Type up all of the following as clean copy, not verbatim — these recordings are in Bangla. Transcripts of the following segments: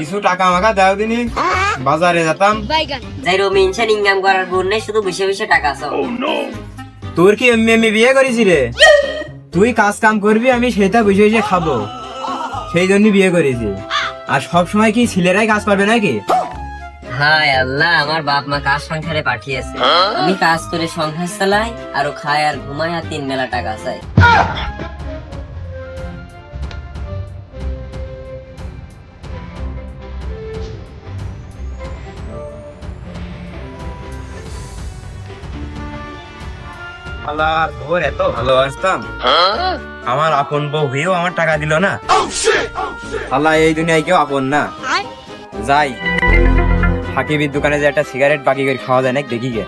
কিছু টাকা আমাকে দাও দিনি, বাজারে যেতাম। যাই রোমিনশন ইনকাম করার গুণ নেই, শুধু বসে বসে টাকা চাও। তোর কি এমনি এমনি বিয়ে করেছি রে? তুই কাজ কাম করবি, আমি সেটা বসে বসে খাবো, সেই জন্য বিয়ে করেছি। আর সব সময় কি ছেলেরাই কাজ করবে নাকি? হায় আল্লাহ, আমার বাপ মা কাজ সংসারে পাঠিয়েছে, আমি কাজ করে সংসার চালাই, আরো খায় আর ঘুমায় আর 3 বেলা টাকা চাই। আল্লাহ, তোর এত ভালোবাসতাম, আমার আপন বউ হয়েও আমার টাকা দিল না। আল্লাহ, এই দুনিয়ায় কেউ আপন না। যাই হাকিবির দোকানে যে একটা সিগারেট বাকি করে খাওয়া যায় না, দেখি গে।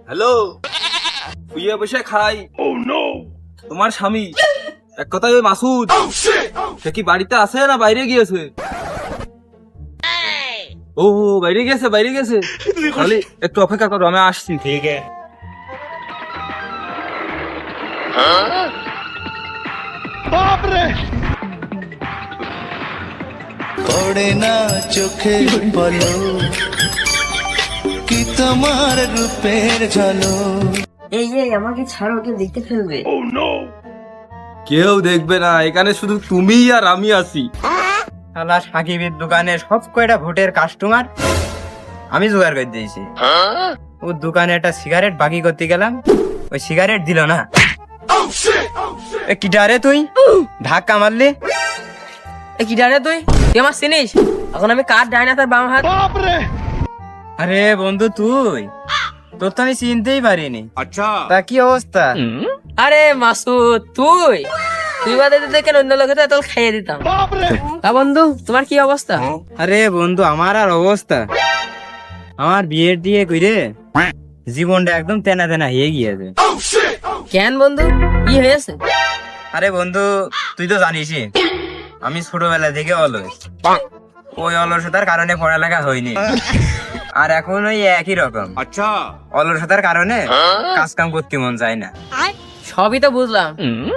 হ্যালো, শুয়ে বসে খাই। তোমার স্বামী, এক কথায় ওই মাসুদ, সে কি বাড়িতে আছে না বাইরে গিয়েছে? ও বাইরে গেছে, বাইরে গেছে। তাহলে একটু অপেক্ষা করো, আমি আসছি। ঠিক আছে। পড়ে না চোখে বলো কি তোমার রূপের ঝলক। এই আমাকে ছাড়ো, কেউ দেখতে ফেলবে। কেউ দেখবে না, এখানে শুধু তুমি আর আমি আছি। আল্লাহ, সাকিবের দোকানে সব কয়টা ভোটের কাস্টমার আমি জোগাড় করে দিয়েছি। ওর দোকানে একটা সিগারেট বাকি করতে গেলাম, ওই সিগারেট দিল না। কি ডারে তুই ধাক্কা মারলি? কি জানে তুই তুই আমার চিনিস? এখন আমি কার ডাইনা তার বাম হাত। আরে বন্ধু, তুই তোর তো আমি চিনতেই পারিনি। আচ্ছা, তা কি অবস্থা? আরে মাসুদ, তুই তুই বাদে দেখেন অন্য লোকে তো এত খাইয়ে দিতাম। তা বন্ধু, তোমার কি অবস্থা? আরে বন্ধু, আমার আর অবস্থা, আমার বিয়ের দিয়ে কইরে জীবনটা একদম তেনা তেনা হয়ে গিয়েছে। কেন বন্ধু, কি হয়েছে? আরে বন্ধু, তুই তো জানিসই আমি ছোটবেলা থেকে অলস। ওই অলসতার কারণে পড়ালেখা হয়নি, আর এখন ওই একই রকম। আচ্ছা, অলসতার কারণে কাজ কাম করতে মন যায় না। সবই তো বুঝলাম,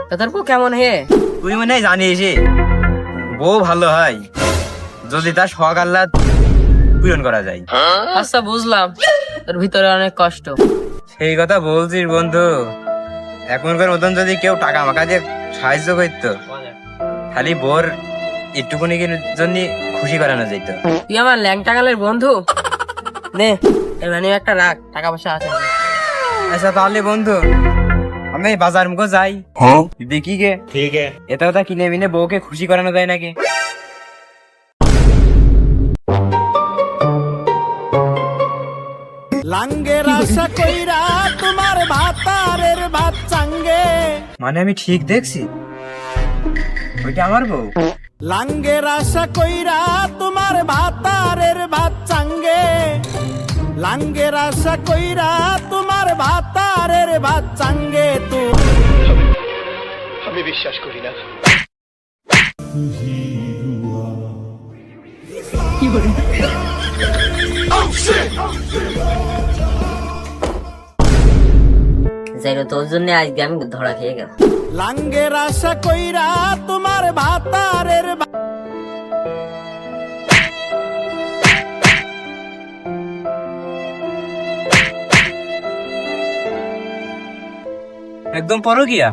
তা তোর বউ কেমন হে? তুই মনে হয় জানিসই বউ ভালো হয় যদি তার শখ আহ্লাদ পূরণ করা যায়। আচ্ছা বুঝলাম, তোর ভিতরে অনেক কষ্ট। সেই কথা বলছিস বন্ধু, এখনকার মতন যদি কেউ টাকা মাকা দিয়ে সাহায্য করতো, খালি বোর একটুকুনি জন্য খুশি করানো যেত। তুই আমার ল্যাংটা গালের বন্ধু, নে মানে একটা রাখ, টাকা পয়সা আছে। আচ্ছা তাহলে বন্ধু, আমি বাজার মুখো যাই, দেখি গে। ঠিক আছে, এটাও তা কিনে মিনে বউকে খুশি করানো যায় নাকি। লাঙ্গের আশা কইরা তোমার ভাতারের ভাত চাঙ্গে। মানে আমি ঠিক দেখছি ওইটা আমার বউ? লাঙ্গের আশা কইরা তোমার ভাতারের ভাত চাঙ্গে। লাঙ্গের আশা কইরা তোমার ভাতারের ভাত চাঙ্গে। তো আমি বিশ্বাস করি না। যাই তোর জন্য আজকে আমি ধরা খেয়ে গেলাম। লাঙ্গের আশা কইরা তোমার ভাতারের একদম পরকিয়া।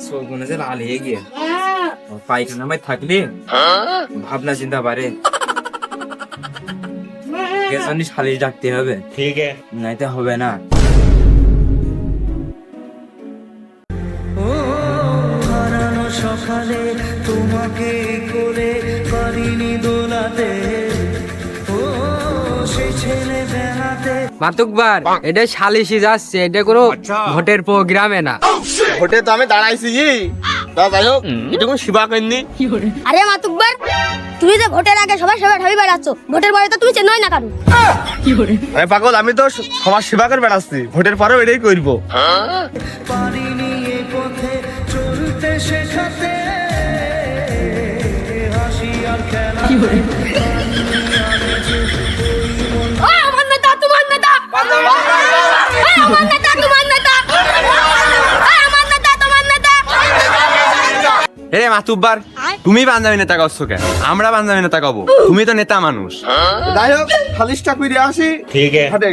চোখ মনে হচ্ছে লাল হয়ে গিয়ে পায়খানা ভাই থাকলে ভাবনা চিন্তা পারে গেছনি শালিশ ডাকতে হবে, ঠিক আছে, নাইতে হবে না। সকালে তোমাকে করে পারিনি দোলাতে, ও সে ছেলে বেড়াতে। মাতুকবার এটা সালিশি যাচ্ছে, এটা কোনো ভোটের প্রোগ্রামে না। ভোটে তো আমি দাঁড়াইছি তা যাই হোক, এটুকু সেবা করিনি। আরে মাতুকবার, তুমি যে ভোটের আগে সবার সেবা ঠাবি বেড়াচ্ছ, ভোটের পরে তো তুমি চেন্নাই না কারণ। আরে পাগল, আমি তো সমাজ সেবা করে বেড়াচ্ছি, ভোটের পরেও এটাই করবো। পারিনি এ পথে চলতে শেখাতে, হাসি আর খেলা। ও আমার নেতা, তোমার নেতা, আমার নেতা, তোমার নেতা, আমার নেতা, তোমার নেতা। এ মাতুব্বার, তুমি পাঞ্জাবি নেতা করছো কেন? আমরা পাঞ্জাবি নেতা কব, তুমি তো নেতা মানুষ। যাই হোক, খালিশটা করে আসি, ঠিক আছে।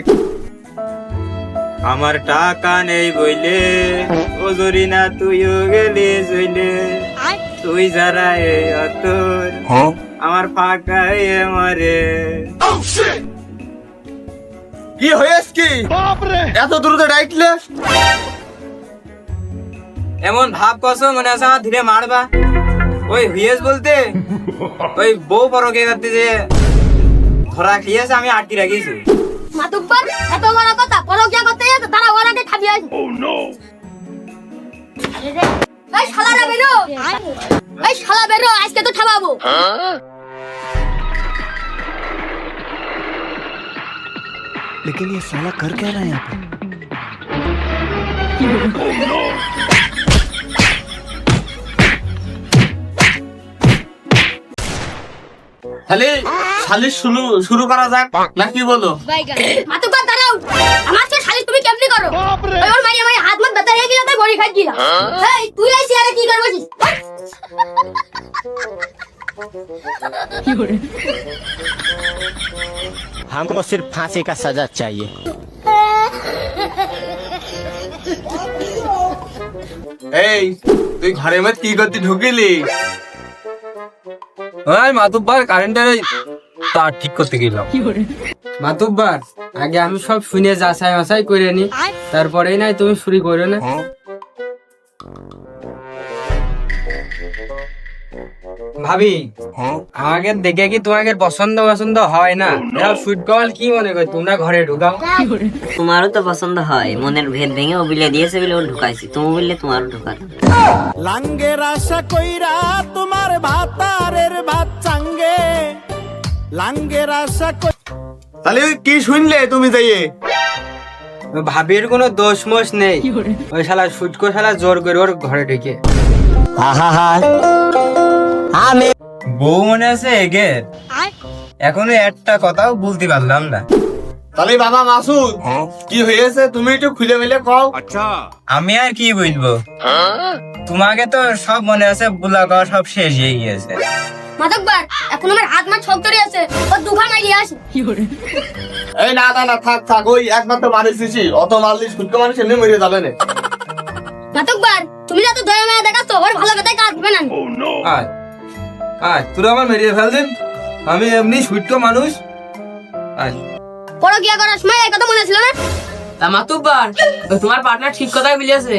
আমার টাকা নেই বইলে ওজরি না তুইও গেলি জইলে, তুই যারা এই অতর আমার ফাঁকা মরে। কি হয়েছে কি? এত দ্রুত ডাইটলে? এমন ভাব কস মনে আছে আমার ধীরে মারবা। ওই হুইয়েস বলতে ওই বউ পরকে করতে যে ধরা খেয়েছে, আমি আটকে রাখিছি। মাতুকবার, এত বড় কথা, পরকিয়া করতে যেতে তারা ওর আগে খাবি আছে। এই শালারা বেরো, এই শালা বেরো, আজকে তো খাওয়াবো। लेकिन ये साला कर क्या रहा है यहाँ पे? তাহলে খালিশ শুরু করা যাক নাকি বলো? মাতুকবার দাঁড়াও, আমার সাথে শালিশ তুমি কেমনি করো? ওই ওর মারি আমার হাত মত ব্যথা হয়ে গেল, তাই বড়ি খাই দিলা। এই তুই এই চেয়ারে কি করবছিস? हमको सिर्फ फांसी का सजा चाहिए। এই তুই ঘরের মধ্যে কি করতে ঢুকিলি? ওই মাতুব্বার, কারেন্টের তার ঠিক করতে গেলাম। মাতুকবার, আগে আমি সব শুনে যাচাই বাছাই করে নি, তারপরেই নাই তুমি শুরু করো না। ভাবি, আমাকে দেখে কি তোমাকে পছন্দ পছন্দ হয় না? শুট কল কি মনে করি তোমরা ঘরে ঢুকাও? তোমারও তো পছন্দ হয়, মনের ভেদ ভেঙে ও বিলে দিয়েছে বলে ও ঢুকাইছি, তুমি বললে তোমারও ঢুকাতাম। লাঙ্গের আশা কইরা তোমার ভাতারের ভাত চাঙ্গে, লাঙ্গের আশা তাহলে কি শুনলে তুমি যাইয়ে? ভাবির কোনো দোষ মোষ নেই, ওই শালা শুটকো শালা জোর করে ওর ঘরে ঢুকে। বউ মনে আছে এগে, এখনো একটা কথাও বলতে পারলাম না। তাহলে বাবা মাসুদ, কি হয়েছে তুমি একটু খুলে মিলে কও। আমি আর কি বলবো, তোমাকে তো সব মনে আছে, বুলা করা সব শেষ হয়ে গিয়েছে। মাতুকবার, এখন আমার হাত মাত ছক ধরে আছে, ও দুঘা মাইলি আসি। এই না না না, থাক থাক, ওই একমাত্র মারিছি, অত মারলি শুটকো মানুষ এমনি মরে যাবে না। মাতুকবার, তুমি যত দয়া মায়া দেখাচ্ছ, ওর ভালো কথাই কাজ হবে না। আয় আয়, তোরা আমার মেরিয়ে ফেল দিন, আমি এমনি সুইট মানুষ। আয়, পরকিয়া করার সময় এই কথা মনে ছিল না? তা মাতুকবার, তোমার পার্টনার ঠিক কথাই বলেছে,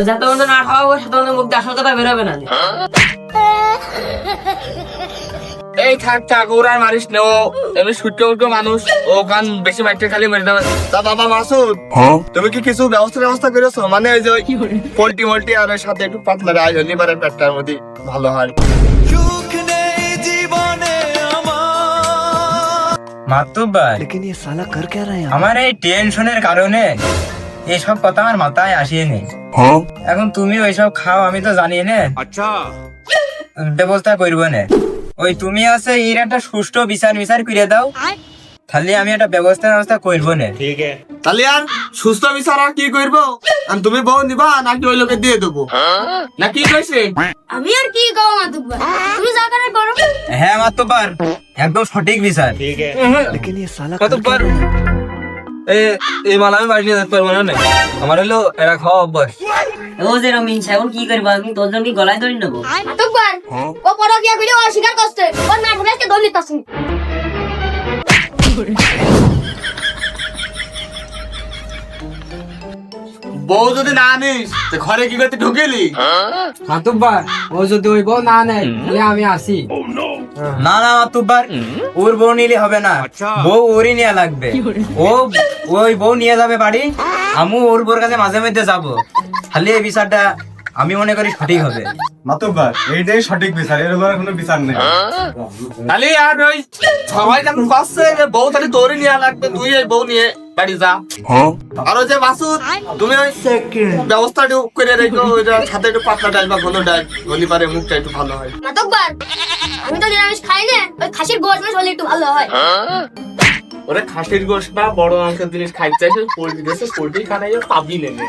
যত পর্যন্ত না খাওয়াবো তত পর্যন্ত মুখ দিয়ে আসল কথা বেরোবে না। এই থাক থাক, ওর আর মারিস না, ও এমনি সুটকো মানুষ, ও কান বেশি মাইটে খালি মেরে দেবে। তা বাবা মাসুদ, তুমি কি কিছু ব্যবস্থা করেছো? মানে ওই যে পোল্ট্রি মোল্টি আর ওর সাথে একটু পাতলা রায় হলি পারে, পেটটার মধ্যে ভালো হয়। সুখ নেই জীবনে আমার, মাতুব্বার, लेकिन ये साला कर क्या रहा है यहाँ? আমার এই টেনশনের কারণে এসব কথা আমার মাথায় আসেনি। এখন তুমি ওইসব খাও, আমি তো জানি না। আচ্ছা, ব্যবস্থা করবো না। ওই তুমি আছে এর একটা সুষ্ঠু বিচার করে দাও, তাহলে আমি একটা ব্যবস্থা করবো না। তাহলে আর সুস্থ বিচার আর কি করবো? আর তুমি বউ নিবা নাকি ওই লোকে দিয়ে দেবো নাকি কইছে? আমি আর কি কও মাতুকবার, তুমি যা করে করো। হ্যাঁ মাতুব্বার, একদম সঠিক বিচার। लेकिन ये साला कर মাতুব্বার, क्या रहा है? এই মাল আমি বাড়ি নিয়ে যেতে পারবো না। আমার হলো এরা খাওয়া অভ্যাস। ও যে রমিন এখন কি করবো, আমি তোর জন্য কি গলায় ধরে নেবো? মাতব্বর ও পরকিয়া করে অস্বীকার করছে, ওর নাটুরাজকে দল নিতাছি। বউ যদি না আনিস তো ঘরে কি করতে ঢুকেলি? মাতুব্বার ও যদি ওই বউ না নেয় তাহলে আমি আসি। না না মাতুব্বার, ওর বউ নিলে হবে না, বউ ওরই নেওয়া লাগবে। ও ওই বউ নিয়ে যাবে বাড়ি, আমু ওর বউর কাছে মাঝে মধ্যে যাবো, তাহলে এই বিচারটা আমি মনে করি সঠিক হবে। মাতব্বার এইটাই সঠিক বিচার, এর উপর কোনো বিচার নেই। তাহলে আর ওই সবাই যেমন করছে যে বউ তাহলে তোরই নেওয়া লাগবে, তুই এই বউ নিয়ে বাড়ি যা। আর ওই যে মাসুদ, তুমি ওই ব্যবস্থা একটু করে রেখো, ওইটা সাথে একটু পাতলা ডাল বা ঘন ডাল হলি পারে মুখটা একটু ভালো হয়। মাতব্বর আমি তো নিরামিষ খাই না, ওই খাসির গোশ মাছ হলে একটু ভালো হয়। ওরে খাসির গোশ না বড় অংশের জিনিস খাইতে চাইছে, পোল্ট্রি দেশে পোল্ট্রি খানাই পাবি নেবে।